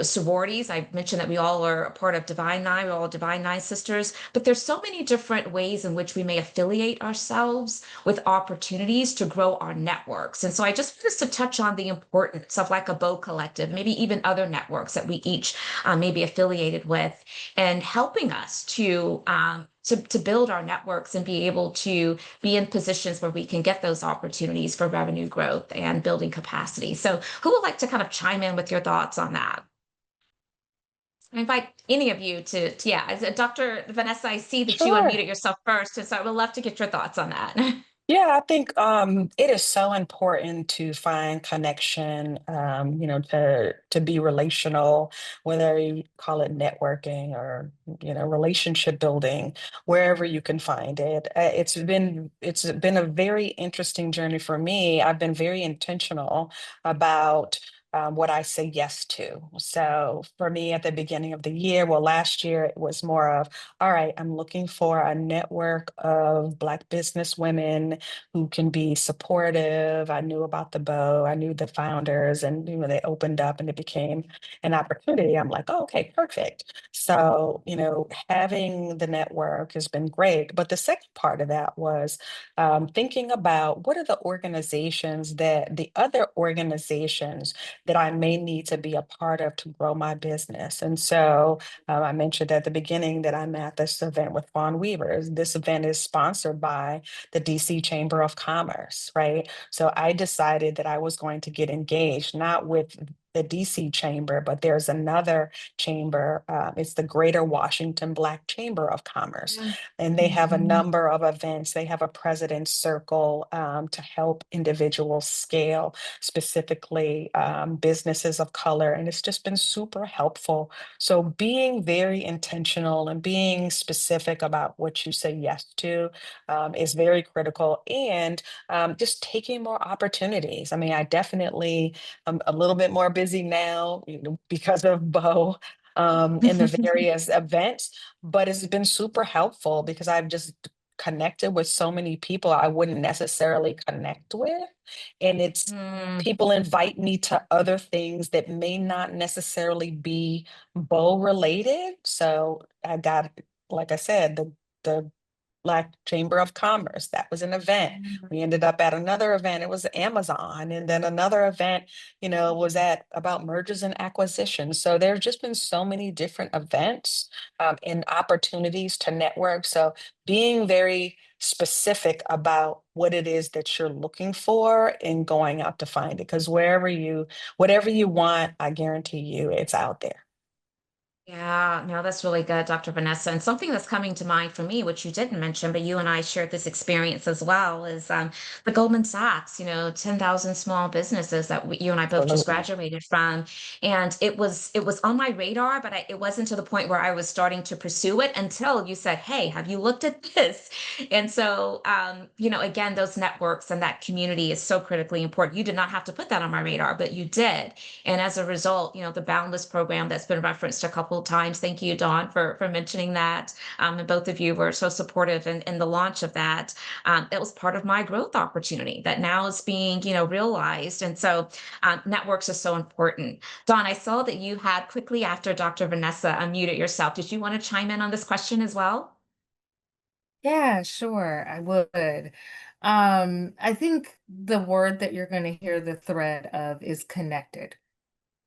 sororities. I mentioned that we all are a part of Divine Nine. We're all Divine Nine sisters, but there's so many different ways in which we may affiliate ourselves with opportunities to grow our networks. And so I just want us to touch on the importance of like a Bow Collective, maybe even other networks that we each may be affiliated with, and helping us to build our networks and be able to be in positions where we can get those opportunities for revenue growth and building capacity. So who would like to kind of chime in with your thoughts on that? I invite any of you to yeah, Dr. Vanessa, I see that you Sure. unmuted yourself first, and so I would love to get your thoughts on that. Yeah, I think it is so important to find connection, to be relational, whether you call it networking or relationship building, wherever you can find it. It's been a very interesting journey for me. I've been very intentional about what I say yes to. So for me, at the beginning of the year, well, last year it was more of, all right, I'm looking for a network of Black business women who can be supportive. I knew about the Bow, I knew the founders, and they opened up and it became an opportunity. I'm like, oh, okay, perfect. So, having the network has been great. But the second part of that was thinking about what are the other organizations that I may need to be a part of to grow my business. And so I mentioned at the beginning that I'm at this event with Fawn Weavers. This event is sponsored by the DC Chamber of Commerce, right? So I decided that I was going to get engaged, not with the DC Chamber, but there's another chamber. It's the Greater Washington Black Chamber of Commerce. Yeah. And they have a Mhm. number of events. They have a president's circle to help individuals scale, specifically businesses of color. And it's just been super helpful. So being very intentional and being specific about what you say yes to is very critical. And just taking more opportunities. I mean, I definitely am a little bit more busy now, because of Bo. In the various events, but it's been super helpful because I've just connected with so many people I wouldn't necessarily connect with. And it's Mm. people invite me to other things that may not necessarily be Bo related. So I got, like I said, the Black Chamber of Commerce. That was an event. We ended up at another event. It was Amazon. And then another event, was at about mergers and acquisitions. So there's just been so many different events and opportunities to network. So being very specific about what it is that you're looking for and going out to find it. Because whatever you want, I guarantee you it's out there. Yeah, Yeah, no, that's really good, Dr. Vanessa. And something that's coming to mind for me, which you didn't mention, but you and I shared this experience as well, is the Goldman Sachs, 10,000 small businesses that you and I both just Absolutely. graduated from. And it was on my radar, but it wasn't to the point where I was starting to pursue it until you said, "Hey, have you looked at this?" And so, again, those networks and that community is so critically important. You did not have to put that on my radar, but you did. And as a result, the Boundless program that's been referenced a couple of times. Thank you, Dawn, for mentioning that. And both of you were so supportive in the launch of that. It was part of my growth opportunity that now is being, realized. And so networks are so important. Dawn, I saw that you had quickly after Dr. Vanessa unmuted yourself. Did you want to chime in on this question as well? Yeah, sure, I would. I think the word that you're going to hear the thread of is connected.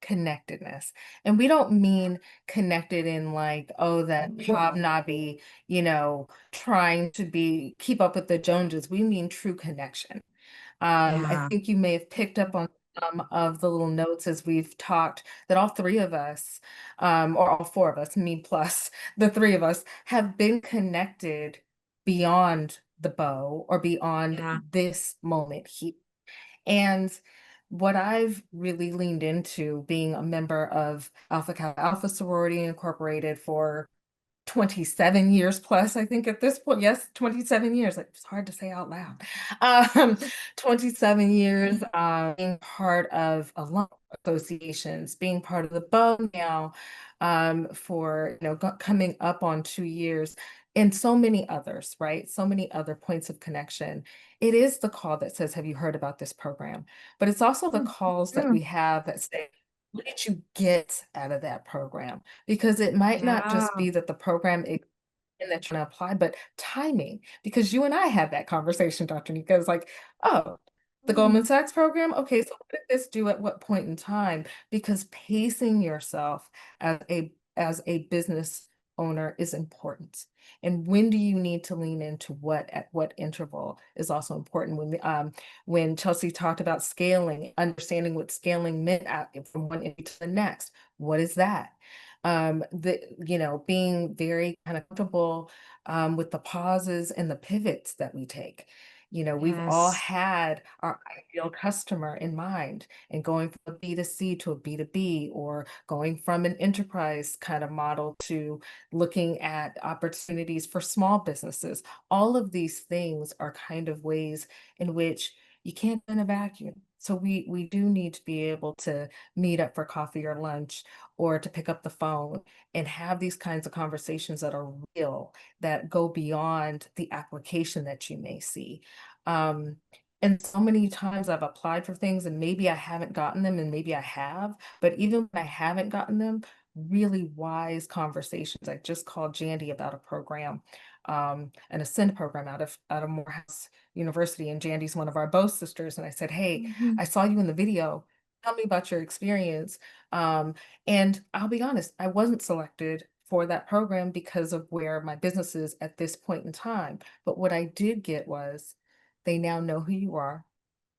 Connectedness. And we don't mean connected in like, oh, that hobnobby, trying to be keep up with the Joneses. We mean true connection. I Yeah. think you may have picked up on some of the little notes as we've talked that all three of us, or all four of us, me plus the three of us, have been connected beyond the bow or beyond Yeah. this moment here. And what I've really leaned into being a member of Alpha Kappa Alpha Sorority Incorporated for 27 years plus, I think at this point, yes, 27 years. Like, it's hard to say out loud. Um, 27 years being part of alum associations, being part of the BO now for coming up on 2 years, and so many others, right? So many other points of connection. It is the call that says, "Have you heard about this program?" But it's also the calls that Mm, we have that say, "What did you get out of that program?" Because it might not yeah. just be that the program and that you're gonna apply, but timing, because you and I had that conversation, Dr. Nika. It's like, oh, the Mm, Goldman Sachs program? Okay, so what did this do at what point in time? Because pacing yourself as a business owner is important. And when do you need to lean into what at what interval is also important. When Chelsea talked about scaling, understanding what scaling meant from one entity to the next. What is that? Being very kind of comfortable with the pauses and the pivots that we take. We've all yes. had our ideal customer in mind and going from a B2C to a B2B, or going from an enterprise kind of model to looking at opportunities for small businesses. All of these things are kind of ways in which you can't in a vacuum. So we do need to be able to meet up for coffee or lunch, or to pick up the phone and have these kinds of conversations that are real, that go beyond the application that you may see. Um, and so many times I've applied for things and maybe I haven't gotten them and maybe I have, but even when I haven't gotten them, really wise conversations. I just called Jandy about a program, an Ascend program out of Morehouse University, and Jandy's one of our Bo sisters. And I said, "Hey, Mhm. I saw you in the video. Tell me about your experience." And I'll be honest, I wasn't selected for that program because of where my business is at this point in time. But what I did get was, they now know who you are.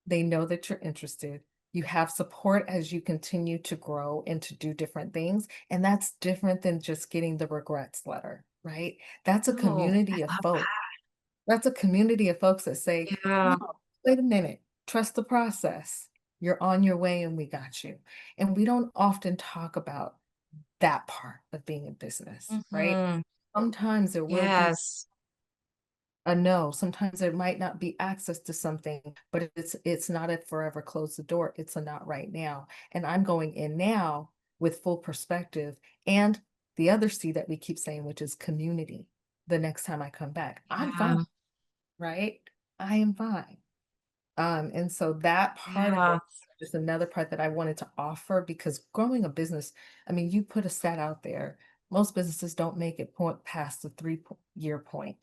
They know that you're interested. You have support as you continue to grow and to do different things. And that's different than just getting the regrets letter, right? That's a Oh, I community of love folks. That's a community of folks that say, that. Yeah. no, wait a minute, trust the process. You're on your way and we got you. And we don't often talk about that part of being in business, right? Mhm. Sometimes there will be Yes. a no, sometimes there might not be access to something, but it's not a forever close the door. It's a not right now. And I'm going in now with full perspective, and the other C that we keep saying, which is community. The next time I come back, I'm fine, Yeah. right? I am fine. And so that part of Yeah. it, just another part that I wanted to offer, because growing a business, I mean, you put a stat out there, most businesses don't make it point past the 3 year point,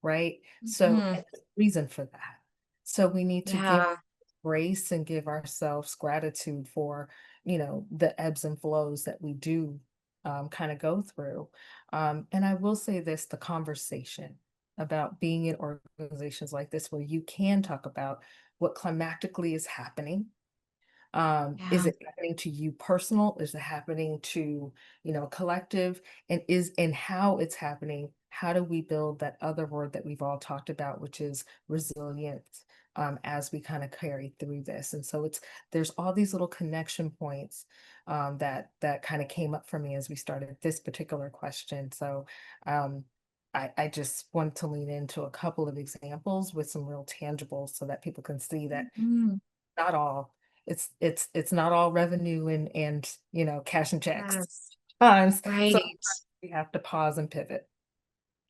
right? So Mhm. and there's a reason for that. So we need to give Yeah. grace and give ourselves gratitude for, the ebbs and flows that we do kind of go through. And I will say this, the conversation about being in organizations like this where you can talk about what climatically is happening, Is Yeah. it happening to you personal? Is it happening to, collective? And how it's happening, how do we build that other word that we've all talked about, which is resilience, as we kind of carry through this? And so there's all these little connection points that kind of came up for me as we started this particular question. So um, I just wanted to lean into a couple of examples with some real tangibles so that people can see that Mhm. not all it's not all revenue and cash and checks Yes. times. So Right. we have to pause and pivot.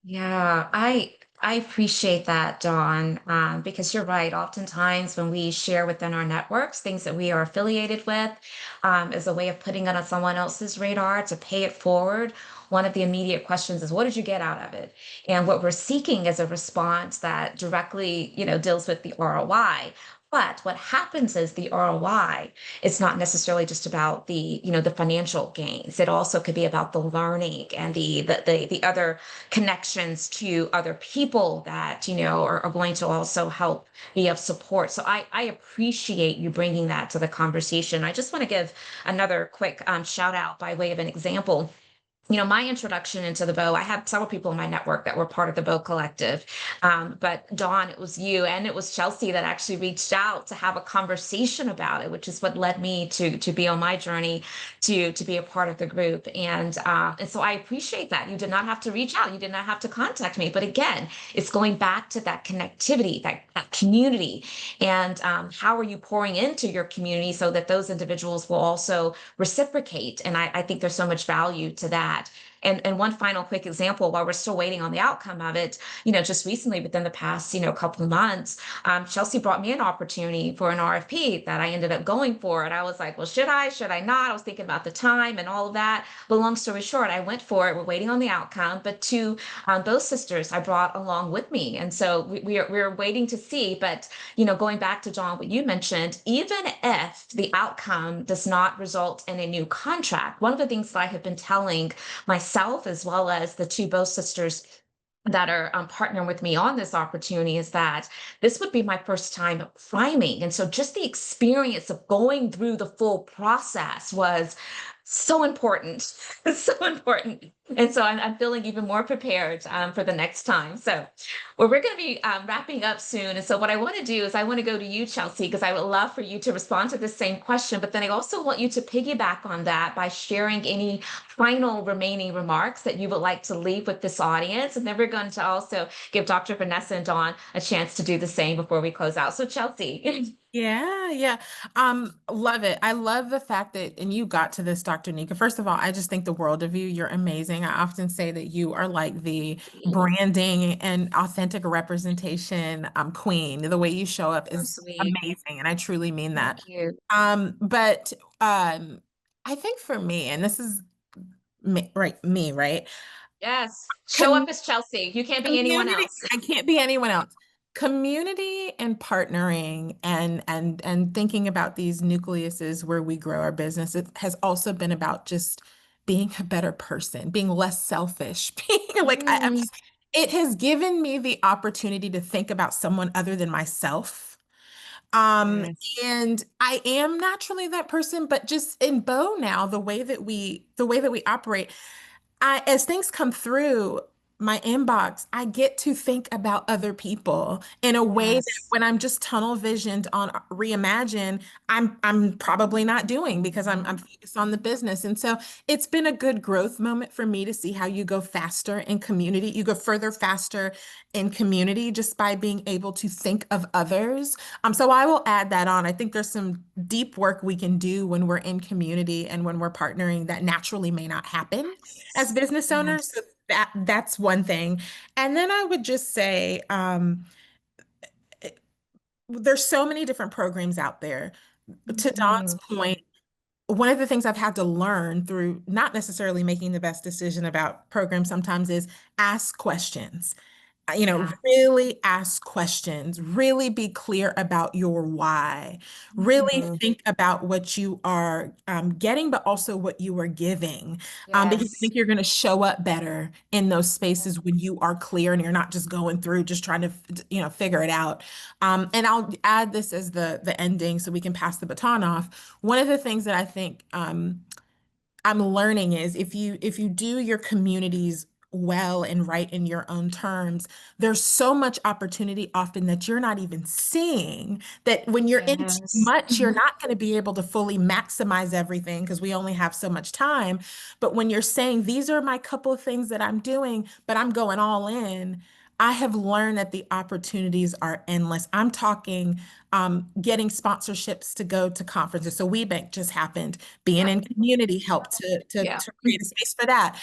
Yeah, I appreciate that, Dawn, because you're right. Oftentimes, when we share within our networks things that we are affiliated with, as a way of putting it on someone else's radar to pay it forward, one of the immediate questions is, "What did you get out of it?" And what we're seeking is a response that directly, deals with the ROI. But what happens is the ROI, it's not necessarily just about the financial gains. It also could be about the learning and the other connections to other people that are going to also help be of support. So I appreciate you bringing that to the conversation. I just want to give another quick shout out by way of an example. My introduction into the bow, I had several people in my network that were part of the bow collective. But Dawn, it was you and it was Chelsea that actually reached out to have a conversation about it, which is what led me to be on my journey to be a part of the group. And so I appreciate that. You did not have to reach out, you did not have to contact me. But again, it's going back to that connectivity, that community. And how are you pouring into your community so that those individuals will also reciprocate? And I think there's so much value to that. And one final quick example, while we're still waiting on the outcome of it, just recently within the past, couple of months, Chelsea brought me an opportunity for an RFP that I ended up going for. And I was like, well, should I not? I was thinking about the time and all of that. But long story short, I went for it. We're waiting on the outcome. But two, both sisters I brought along with me. And so we're waiting to see. But going back to John, what you mentioned, even if the outcome does not result in a new contract, one of the things that I have been telling myself as well as the two Bow sisters that are partnering with me on this opportunity is that this would be my first time priming. And so just the experience of going through the full process was so important, so important. And so I'm feeling even more prepared for the next time. So we're going to be wrapping up soon. And so what I want to do is I want to go to you, Chelsea, because I would love for you to respond to the same question. But then I also want you to piggyback on that by sharing any final remaining remarks that you would like to leave with this audience. And then we're going to also give Dr. Vanessa and Dawn a chance to do the same before we close out. So Chelsea. Yeah, yeah. Love it. I love the fact that, and you got to this, Dr. Nika. First of all, I just think the world of you. You're amazing. I often say that you are like the branding and authentic representation queen. The way you show up So is sweet. amazing, and I truly mean that. Thank you. But I think for me, and this is me, right? Yes. Show up as Chelsea. You can't be anyone Community, else. I can't be anyone else. Community and partnering and thinking about these nucleuses where we grow our business, it has also been about just being a better person, being less selfish, being like Mm, it has given me the opportunity to think about someone other than myself. Um, yes. and I am naturally that person, but just in Bow now, the way that we operate, as things come through my inbox, I get to think about other people in a way that Yes. when I'm just tunnel visioned on Reimagine, I'm probably not doing because I'm focused on the business. And so it's been a good growth moment for me to see how you go faster in community. You go further faster in community just by being able to think of others. So I will add that on. I think there's some deep work we can do when we're in community and when we're partnering that naturally may not happen as business owners. So Yes. that's one thing. And then I would just say, there's so many different programs out there. To Don's Mhm. point, one of the things I've had to learn through not necessarily making the best decision about programs sometimes is ask questions. Yeah. Really ask questions, really be clear about your why, really Mhm. think about what you are getting, but also what you are giving. Because I Yes. think you're going to show up better in those spaces when you are clear and you're not just going through, just trying to, figure it out. And I'll add this as the ending so we can pass the baton off. One of the things that I think I'm learning is if you do your communities well and right in your own terms, there's so much opportunity often that you're not even seeing, that when you're in too Yes. much, you're not going to be able to fully maximize everything because we only have so much time. But when you're saying, these are my couple of things that I'm doing, but I'm going all in, I have learned that the opportunities are endless. I'm talking getting sponsorships to go to conferences. So WeBank just happened. Being Yeah. in community helped Yeah. to create a space for that.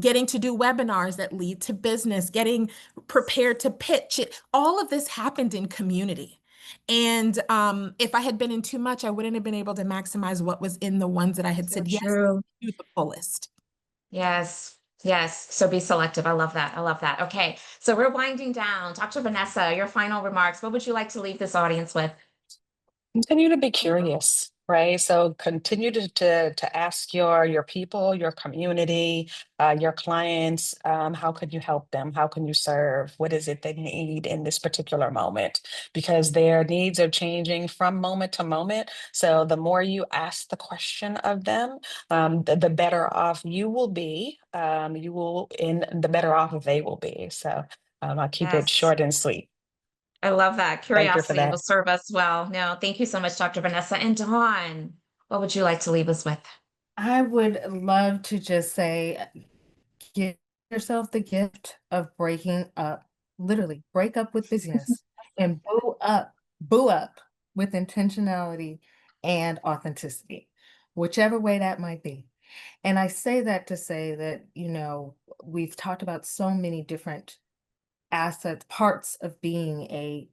Getting to do webinars that lead to business, getting prepared to pitch it. All of this happened in community. And if I had been in too much, I wouldn't have been able to maximize what was in the ones that I had So said yes true. to the fullest. Yes. Yes. So be selective. I love that. I love that. Okay. So we're winding down. Dr. Vanessa, your final remarks. What would you like to leave this audience with? Continue to be curious, right? So continue to ask your people, your community, your clients, how could you help them? How can you serve? What is it they need in this particular moment? Because their needs are changing from moment to moment. So the more you ask the question of them, the better off you will be. The better off they will be. So I'll keep it Yes. short and sweet. I love that. Thank you for Curiosity will that. serve us well. No, thank you so much, Dr. Vanessa. And Dawn, what would you like to leave us with? I would love to just say, give yourself the gift of breaking up. Literally, break up with busyness and boo up with intentionality and authenticity, whichever way that might be. And I say that to say that, we've talked about so many different assets, parts of being a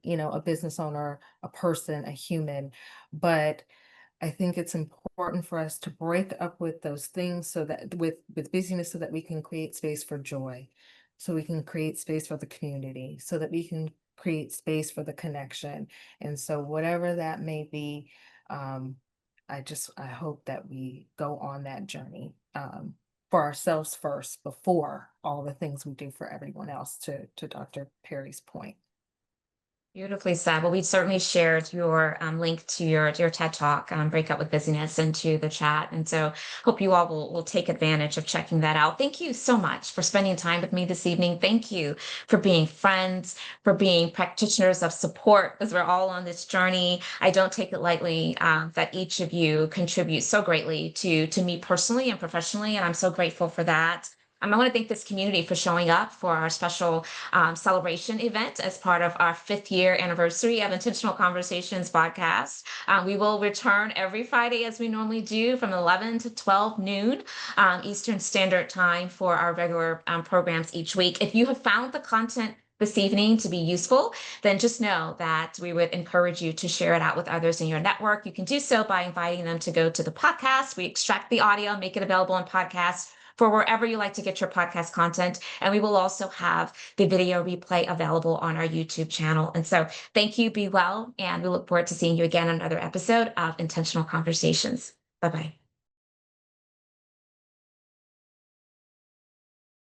business owner, a person, a human, but I think it's important for us to break up with those things so that with busyness so that we can create space for joy, so we can create space for the community, so that we can create space for the connection. And so whatever that may be, um, I hope that we go on that journey for ourselves first before all the things we do for everyone else, to Dr. Perry's point. Beautifully said. Well, we certainly shared your link to your TED Talk, Break Up with Busyness, into the chat. And so hope you all will take advantage of checking that out. Thank you so much for spending time with me this evening. Thank you for being friends, for being practitioners of support, as we're all on this journey. I don't take it lightly that each of you contribute so greatly to me personally and professionally. And I'm so grateful for that. I want to thank this community for showing up for our special celebration event as part of our 5th-year anniversary of Intentional Conversations podcast. We will return every Friday as we normally do from 11 to 12 noon Eastern Standard Time for our regular programs each week. If you have found the content this evening to be useful, then just know that we would encourage you to share it out with others in your network. You can do so by inviting them to go to the podcast. We extract the audio, make it available in podcast for wherever you like to get your podcast content. And we will also have the video replay available on our YouTube channel. And so thank you, be well, and we look forward to seeing you again on another episode of Intentional Conversations. Bye-bye.